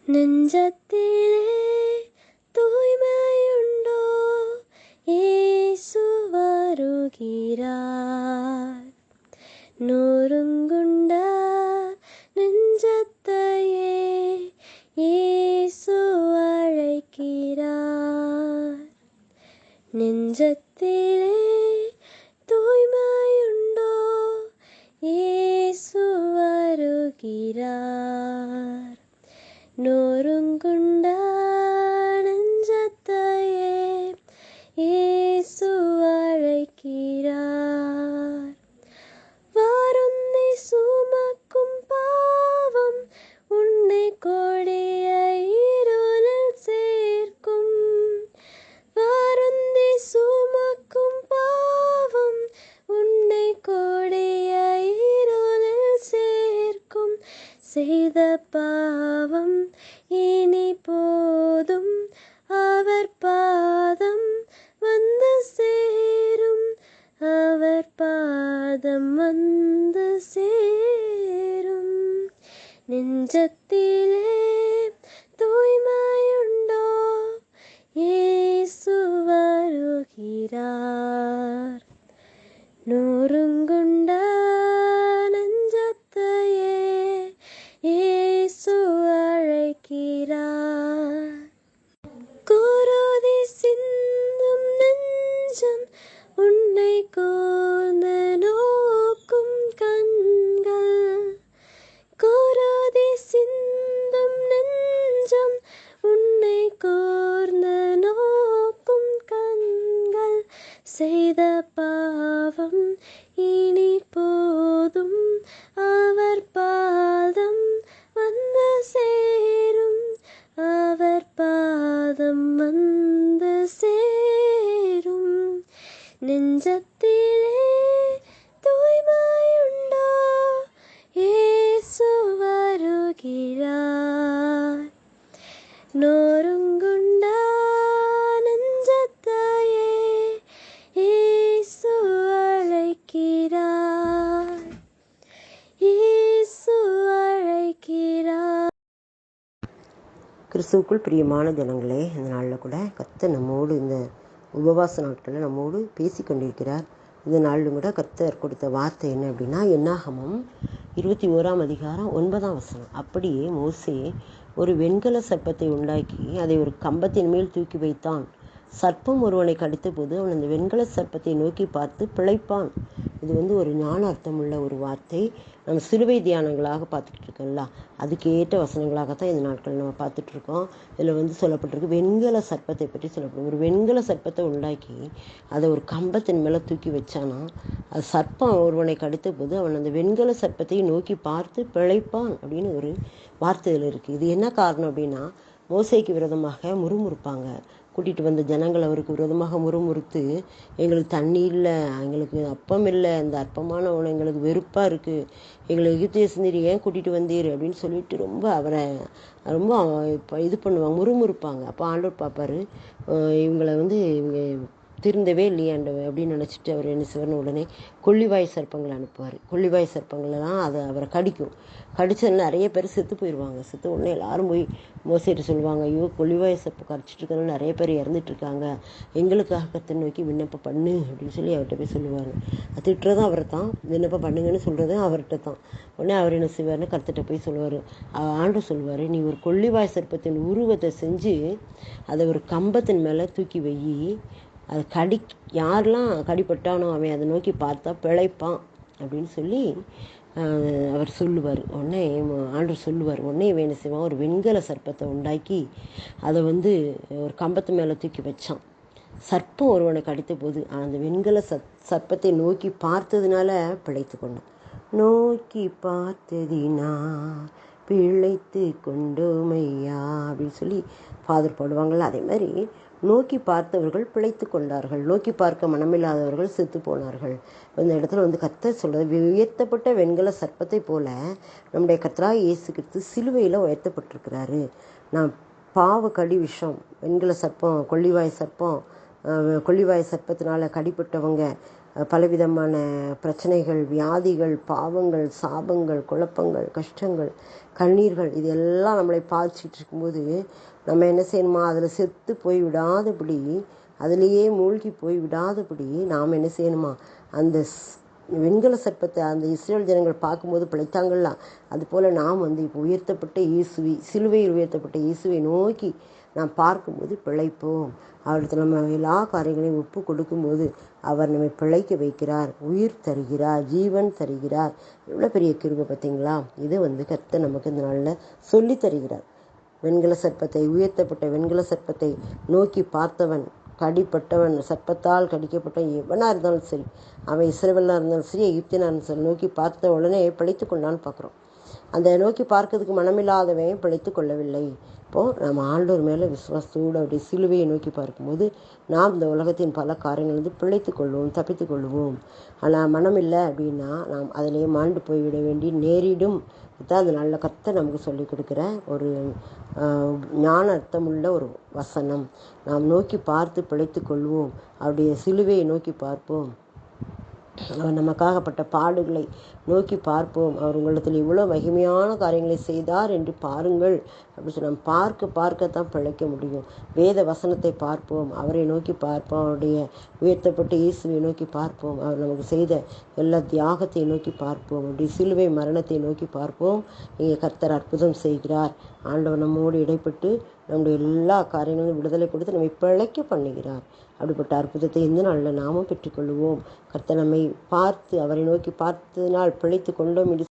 நெஞ்சத்திலே தூய்மையுண்டோ, இயேசு வருகிறார். நொறுங்குண்ட நெஞ்சத்தையே இயேசு அழைக்கிறார். நெஞ்சத்திலே தூய்மையுண்டோ, இயேசு வருகிறார். நொறுங்குண்ட நெஞ்சத்தையே இயேசு அழைக்கிறார். வருந்தி சுமக்கும் பாவம் உன்னை கொடிய இருளில் சேர்க்கும். வருந்தி சுமக்கும் பாவம் உன்னை கொடிய இருளில் சேர்க்கும். செய்த பாவம் இனி போதும், அவர் பாதம் வந்து சேரும். அவர் பாதம் வந்து சேரும். நெஞ்சத்திலே தூய்மையுண்டோ, இயேசு வருகிறார். நொறுங்குண்ட நெஞ்சத்தையே இயேசு அழைக்கிறார். குருதி சிந்தும் நெஞ்சம் உன்னை கூர்ந்து நோக்கும் கண்கள். குருதி சிந்தும் நெஞ்சம் உன்னை கூர்ந்து நோக்கும் கண்கள். செய்த பாவம் இனி போதும், அவர் பாதம் வந்து சேரும். அவர் பாதம் வந்து சேரும். நெஞ்சத்திலே தூய்மையுண்டோ, இயேசு வருகிறார். நொறுங்குண்ட நெஞ்சத்தையே இயேசு அழைக்கிறார். இயேசு அழைக்கிறார். கிறிஸ்துவுக்குள் பிரியமான ஜனங்களே, இந்த நாளில் கூட கர்த்தர் நம்மோடு இந்த உபவாச நாட்களில் நம்மோடு பேசி கொண்டிருக்கிறார். இந்த நாளிலும் கூட கர்த்தர் கொடுத்த வார்த்தை என்ன அப்படின்னா, என்னாகமம் 21:9. அப்படியே மோசே ஒரு வெண்கல சர்ப்பத்தை உண்டாக்கி அதை ஒரு கம்பத்தின் மேல் தூக்கி வைத்தான். சர்ப்பம் ஒருவனை கடித்த போது அவன் அந்த வெண்கல சர்ப்பத்தை நோக்கி பார்த்து பிழைப்பான். இது ஒரு ஞான அர்த்தமுள்ள ஒரு வார்த்தை. நம்ம சிலுவை தியானங்களாக பார்த்துக்கிட்டு இருக்கோம்ல, அதுக்கேற்ற வசனங்களாகத்தான் இந்த நாட்கள் நம்ம பார்த்துட்டு இருக்கோம். இதில் சொல்லப்பட்டிருக்கு வெண்கல சர்ப்பத்தை பற்றி சொல்லப்படும். ஒரு வெண்கல சர்ப்பத்தை உண்டாக்கி அதை ஒரு கம்பத்தின் மேலே தூக்கி வச்சானா, அது சர்ப்பம் ஒருவனை கடித்த போது அவன் அந்த வெண்கல சர்ப்பத்தை நோக்கி பார்த்து பிழைப்பான் அப்படின்னு ஒரு வார்த்தையில் இருக்குது. இது என்ன காரணம் அப்படின்னா, மோசேக்கு விரோதமாக முறுமுறுப்பாங்க. கூட்டிகிட்டு வந்த ஜனங்கள் அவருக்கு விரோதமாக முறுமுறுத்து, எங்களுக்கு தண்ணி இல்லை, எங்களுக்கு அப்பம் இல்லை, இந்த அற்பமான உணவு எங்களுக்கு வெறுப்பாக இருக்குது, எங்களை எகிப்து தேசந்தீர் ஏன் கூட்டிகிட்டு வந்தீர் அப்படின்னு சொல்லிட்டு ரொம்ப அவரை ரொம்ப இது பண்ணுவாங்க, முறுமுறுப்பாங்க. அப்போ ஆண்டவர் பார்ப்பார், இவங்களை இவங்க திருந்தவே இல்லையாண்டவர் அப்படின்னு நினச்சிட்டு அவர் என்ன செய்வார்னு உடனே கொள்ளிவாய் சர்ப்பங்களை அனுப்புவார். கொள்ளிவாய் சர்ப்பங்கள்லாம் அதை அவரை கடிக்கும். கடிச்சதுல நிறைய பேர் செத்து போயிடுவாங்க. செத்து உடனே எல்லாரும் போய் மோசேட்டு சொல்லுவாங்க, ஐயோ கொள்ளிவாய் சர்ப்பம் கடிச்சிட்டு இருக்கிறதுல நிறைய பேர் இறந்துட்டுருக்காங்க, எங்களுக்காக கர்த்தரை நோக்கி விண்ணப்பம் பண்ணு அப்படின்னு சொல்லி அவர்கிட்ட போய் சொல்லுவார். அது திட்டுறதும் அவரை தான், விண்ணப்பம் பண்ணுங்கன்னு சொல்கிறதும் அவர்கிட்ட தான். உடனே அவர் என்ன செய்வார்னு கர்த்தர்கிட்ட போய் சொல்லுவார். ஆண்டவர் சொல்லுவார், நீ ஒரு கொள்ளிவாய் சர்ப்பத்தின் உருவத்தை செஞ்சு அதை ஒரு கம்பத்தின் மேலே தூக்கி வை, அது யாரெல்லாம் கடிப்பட்டானோ அவன் அதை நோக்கி பார்த்தா பிழைப்பான் அப்படின்னு சொல்லி அவர் சொல்லுவார். உடனே ஆண்டவர் சொல்லுவார். உடனே இவன் என்ன செய்வான், ஒரு வெண்கல சர்ப்பத்தை உண்டாக்கி அதை ஒரு கம்பத்து மேலே தூக்கி வச்சான். சர்ப்பம் ஒருவனை கடித்த போது அந்த வெண்கல சர்ப்பத்தை நோக்கி பார்த்ததுனால பிழைத்து கொண்டான். நோக்கி பார்த்ததினா பிழைத்து கொண்டோமையா அப்படின்னு சொல்லி ஃபாதர் பாடுவாங்கள்ல, அதே மாதிரி நோக்கி பார்த்தவர்கள் பிழைத்து கொண்டார்கள், நோக்கி பார்க்க மனமில்லாதவர்கள் செத்து போனார்கள். இந்த இடத்துல கர்த்தர் சொல்கிறது, உயர்த்தப்பட்ட வெண்கல சர்ப்பத்தை போல நம்முடைய கர்த்தராகிய இயேசு கிறிஸ்து சிலுவையில் உயர்த்தப்பட்டிருக்கிறாரு. நான் பாவ கடி விஷம், வெண்கல சர்ப்பம், கொள்ளிவாய் சர்ப்பத்தினால கடிப்பட்டவங்க பலவிதமான பிரச்சனைகள், வியாதிகள், பாவங்கள், சாபங்கள், குழப்பங்கள், கஷ்டங்கள், கண்ணீர்கள் இது எல்லாம் நம்மளை பாதிச்சிட்டு இருக்கும்போது நம்ம என்ன செய்யணுமா, அதில் செத்து போய் விடாதபடி, அதிலேயே மூழ்கி போய் விடாதபடி நாம் என்ன செய்யணுமா, அந்த வெண்கல சர்ப்பத்தை அந்த இஸ்ரேல் ஜனங்கள் பார்க்கும்போது பிழைத்தாங்கள்ல, அதுபோல் நாம் இப்போ உயர்த்தப்பட்ட இயேசுவை, சிலுவையில் உயர்த்தப்பட்ட இயேசுவை நோக்கி நாம் பார்க்கும்போது பிழைப்போம். அவருக்கு நம்ம எல்லா காரியங்களையும் ஒப்பு கொடுக்கும்போது அவர் நம்மை பிழைக்க வைக்கிறார், உயிர் தருகிறார், ஜீவன் தருகிறார். எவ்வளோ பெரிய கிருபை பார்த்தீங்களா? இது கர்த்தர் நமக்கு இந்த நாளில் சொல்லி தருகிறார். வெண்கல சர்ப்பத்தை, உயர்த்தப்பட்ட வெண்கல சர்ப்பத்தை நோக்கி பார்த்தவன், கடிப்பட்டவன், சர்ப்பத்தால் கடிக்கப்பட்டவன் எவனாக இருந்தாலும் சரி, அவன் இஸ்ரவேலாக இருந்தாலும் சரி, எகிப்தியனாக இருந்தாலும் சரி, நோக்கி பார்த்த உடனே பிழைத்து கொண்டான்னு பார்க்குறோம். அந்த நோக்கி பார்க்கறதுக்கு மனமில்லாதவன் பிழைத்து கொள்ளவில்லை. இப்போது நம்ம ஆண்டவர் மேலே விசுவாசத்தோடு அப்படி சிலுவையை நோக்கி பார்க்கும்போது நாம் இந்த உலகத்தின் பல காரியங்கள் பிழைத்து கொள்வோம், தப்பித்து கொள்வோம். ஆனால் மனம் இல்லை அப்படின்னா நாம் அதிலேயே மாண்டு போய்விட வேண்டி நேரிடும். இதுதான் அந்த நல்ல கர்த்தர் நமக்கு சொல்லிக் கொடுக்குற ஒரு ஞான அர்த்தமுள்ள ஒரு வசனம். நாம் நோக்கி பார்த்து பிழைத்து கொள்வோம். அப்படியே சிலுவையை நோக்கி பார்ப்போம். அவர் நமக்காகப்பட்ட பாடுகளை நோக்கி பார்ப்போம். அவர் உங்களிடத்தில் இவ்வளோ மகிமையான காரியங்களை செய்தார் என்று பாருங்கள் அப்படின்னு சொல்லி நம்ம பார்க்கத்தான் பிழைக்க முடியும். வேத வசனத்தை பார்ப்போம், அவரை நோக்கி பார்ப்போம், அவருடைய உயர்த்தப்பட்ட இயேசுவை நோக்கி பார்ப்போம், அவர் நமக்கு செய்த எல்லா தியாகத்தை நோக்கி பார்ப்போம், அப்படி சிலுவை மரணத்தை நோக்கி பார்ப்போம். இங்கே கர்த்தர் அற்புதம் செய்கிறார். ஆண்டவர் நம்மோடு இடைப்பட்டு நம்முடைய எல்லா காரியங்களும் விடுதலை கொடுத்து நம்மை பிழைக்க பண்ணுகிறார். அப்படிப்பட்ட அற்புதத்தை இந்த நாளில் நாமும் பெற்றுக்கொள்வோம். கர்த்தர் நம்மை பார்த்து, அவரை நோக்கி பார்த்ததினால் பிழைத்து கொண்டோம் என்று